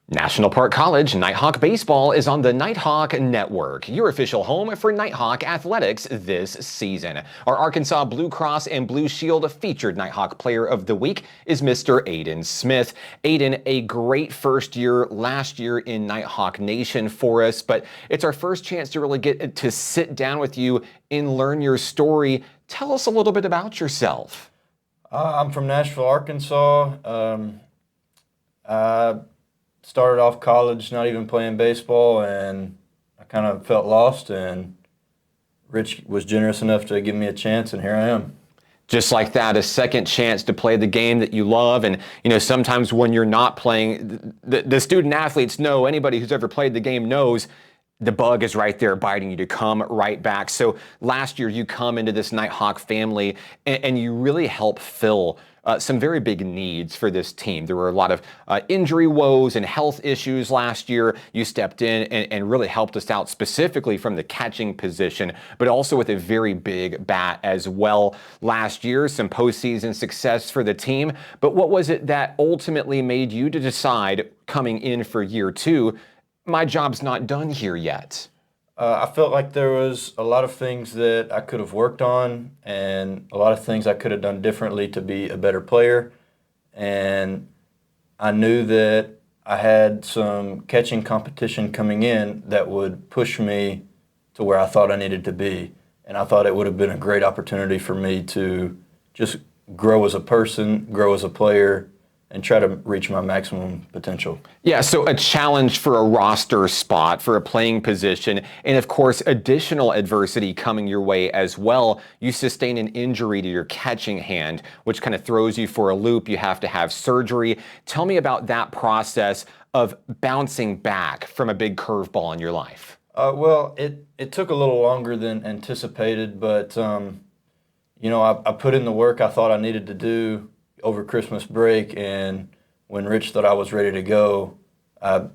National Park College Nighthawk Baseball is on the Nighthawk Network, your official home for Nighthawk athletics this season. Our Arkansas Blue Cross and Blue Shield featured Nighthawk Player of the Week is Mr. Aiden Smith. Aiden, a great first year last year in Nighthawk Nation for us, but it's our first chance to really get to sit down with you and learn your story. Tell us a little bit about yourself. I'm from Nashville, Arkansas. I started off college not even playing baseball, and I kind of felt lost, and Rich was generous enough to give me a chance, and here I am. Just like that, a second chance to play the game that you love. And, sometimes when you're not playing, the student athletes know, anybody who's ever played the game knows, the bug is right there biting you to come right back. So last year you come into this Nighthawk family and you really help fill some very big needs for this team. There were a lot of injury woes and health issues last year. You stepped in and really helped us out specifically from the catching position, but also with a very big bat as well last year. Some postseason success for the team. But what was it that ultimately made you to decide coming in for year two, my job's not done here yet? I felt like there was a lot of things that I could have worked on and a lot of things I could have done differently to be a better player. And I knew that I had some catching competition coming in that would push me to where I thought I needed to be. And I thought it would have been a great opportunity for me to just grow as a person, grow as a player, and try to reach my maximum potential. Yeah, so a challenge for a roster spot, for a playing position, and of course, additional adversity coming your way as well. You sustain an injury to your catching hand, which kind of throws you for a loop. You have to have surgery. Tell me about that process of bouncing back from a big curveball in your life. Well, it took a little longer than anticipated, but I put in the work I thought I needed to do over Christmas break, and when Rich thought I was ready to go, I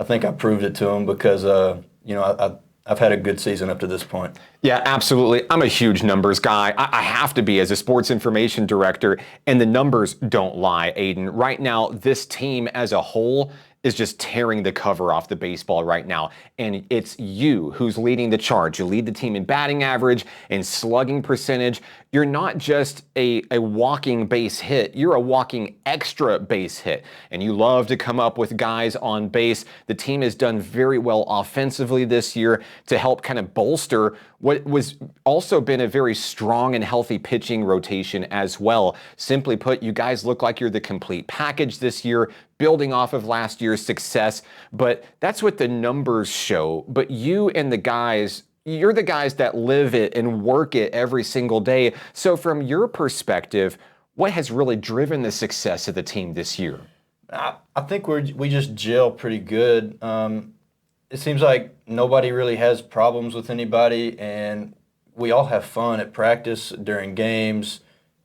think I proved it to him because I've had a good season up to this point. Yeah, absolutely. I'm a huge numbers guy. I have to be as a sports information director, and the numbers don't lie, Aiden. Right now, this team as a whole is just tearing the cover off the baseball right now. And it's you who's leading the charge. You lead the team in batting average and slugging percentage. You're not just a walking base hit. You're a walking extra base hit. And you love to come up with guys on base. The team has done very well offensively this year to help kind of bolster what was also been a very strong and healthy pitching rotation as well. Simply put, you guys look like you're the complete package this year, building off of last year's success. But that's what the numbers show. But you and the guys, you're the guys that live it and work it every single day. So from your perspective, what has really driven the success of the team this year? I think we just gel pretty good. It seems like nobody really has problems with anybody, and we all have fun at practice during games.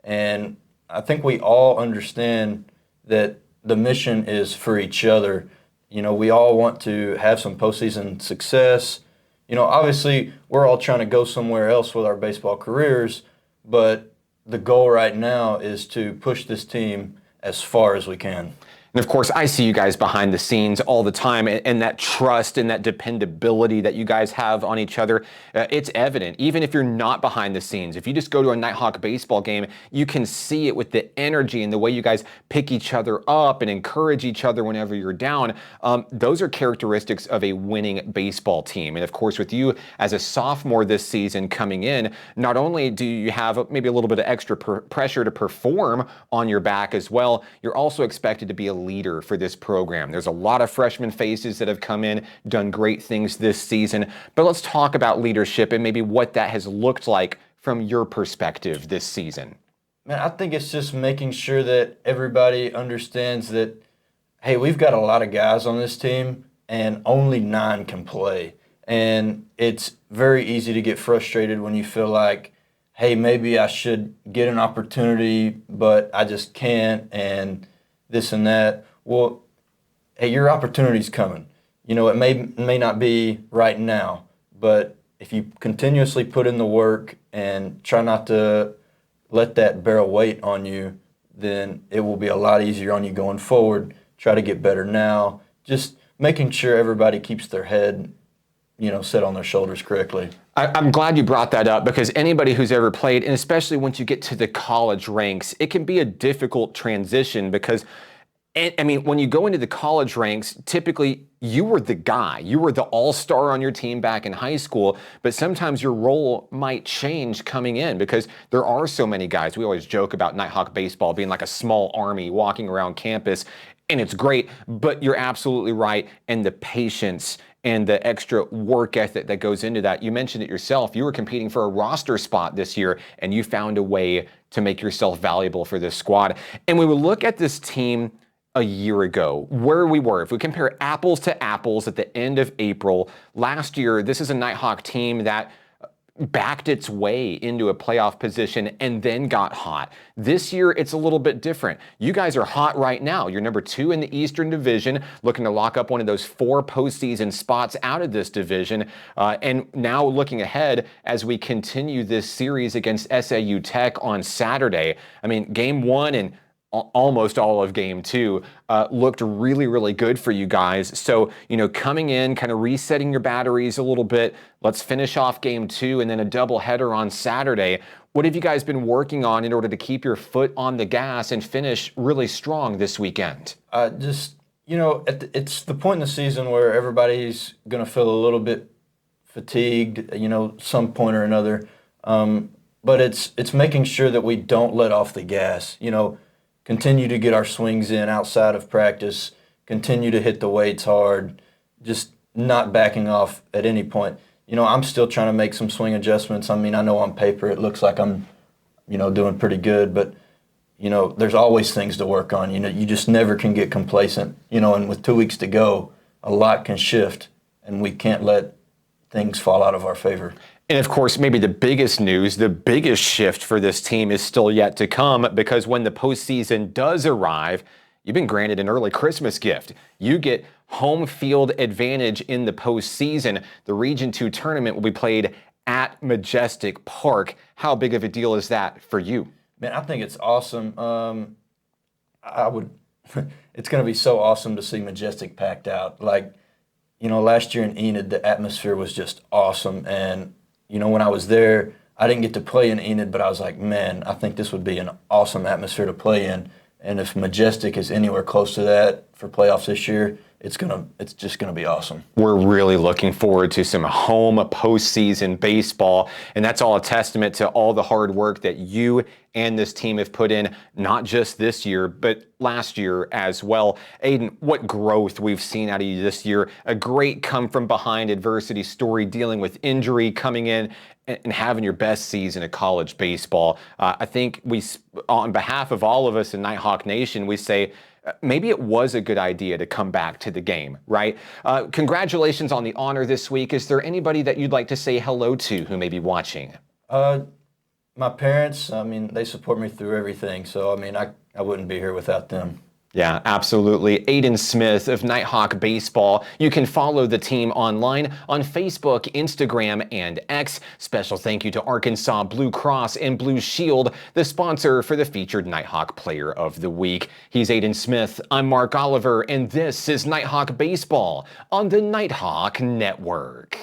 And I think we all understand that the mission is for each other. We all want to have some postseason success. Obviously, we're all trying to go somewhere else with our baseball careers, but the goal right now is to push this team as far as we can. And of course, I see you guys behind the scenes all the time, and that trust and that dependability that you guys have on each other, it's evident. Even if you're not behind the scenes, if you just go to a Nighthawk baseball game, you can see it with the energy and the way you guys pick each other up and encourage each other whenever you're down. Those are characteristics of a winning baseball team. And of course, with you as a sophomore this season coming in, not only do you have maybe a little bit of extra pressure to perform on your back as well, you're also expected to be a leader for this program. There's a lot of freshman faces that have come in, done great things this season, but let's talk about leadership and maybe what that has looked like from your perspective this season. Man, I think it's just making sure that everybody understands that, hey, we've got a lot of guys on this team and only 9 can play. And it's very easy to get frustrated when you feel like, hey, maybe I should get an opportunity, but I just can't, and this and that. Well, hey, your opportunity's coming. It may not be right now, but if you continuously put in the work and try not to let that bear weight on you, then it will be a lot easier on you going forward. try to get better now. Just making sure everybody keeps their head, set on their shoulders correctly. I'm glad you brought that up because anybody who's ever played, and especially once you get to the college ranks, it can be a difficult transition because, I mean, when you go into the college ranks, typically you were the guy. You were the all-star on your team back in high school, but sometimes your role might change coming in because there are so many guys. We always joke about Nighthawk baseball being like a small army walking around campus, and it's great, but you're absolutely right. And the patience and the extra work ethic that goes into that. You mentioned it yourself. You were competing for a roster spot this year, and you found a way to make yourself valuable for this squad. And when we look at this team a year ago, where we were, if we compare apples to apples at the end of April, last year, this is a Nighthawk team that backed its way into a playoff position and then got hot. This year, it's a little bit different. You guys are hot right now. You're number 2 in the Eastern Division, looking to lock up one of those 4 postseason spots out of this division. And now looking ahead as we continue this series against SAU Tech on Saturday. I mean, game 1 and almost all of game 2 looked really, really good for you guys. So, coming in, kind of resetting your batteries a little bit. Let's finish off game 2 and then a doubleheader on Saturday. What have you guys been working on in order to keep your foot on the gas and finish really strong this weekend? It's the point in the season where everybody's going to feel a little bit fatigued, some point or another. But it's making sure that we don't let off the gas, continue to get our swings in outside of practice, continue to hit the weights hard, just not backing off at any point. I'm still trying to make some swing adjustments. I mean, I know on paper it looks like I'm, doing pretty good, but, there's always things to work on. You just never can get complacent, and with 2 weeks to go, a lot can shift, and we can't let things fall out of our favor. And of course, maybe the biggest news, the biggest shift for this team is still yet to come because when the postseason does arrive, you've been granted an early Christmas gift. You get home field advantage in the postseason. The Region 2 tournament will be played at Majestic Park. How big of a deal is that for you? Man, I think it's awesome. It's going to be so awesome to see Majestic packed out. Last year in Enid, the atmosphere was just awesome. And when I was there, I didn't get to play in Enid, but I was like, man, I think this would be an awesome atmosphere to play in. And if Majestic is anywhere close to that for playoffs this year, it's just gonna be awesome. We're really looking forward to some home postseason baseball, and that's all a testament to all the hard work that you and this team have put in, not just this year, but last year as well. Aiden, what growth we've seen out of you this year. A great come from behind adversity story, dealing with injury, coming in and having your best season of college baseball. I think on behalf of all of us in Nighthawk Nation, we say, maybe it was a good idea to come back to the game, right? Congratulations on the honor this week. Is there anybody that you'd like to say hello to who may be watching? My parents, they support me through everything. So, I wouldn't be here without them. Yeah, absolutely. Aiden Smith of Nighthawk Baseball. You can follow the team online on Facebook, Instagram, and X. Special thank you to Arkansas Blue Cross and Blue Shield, the sponsor for the featured Nighthawk Player of the Week. He's Aiden Smith. I'm Mark Oliver, and this is Nighthawk Baseball on the Nighthawk Network.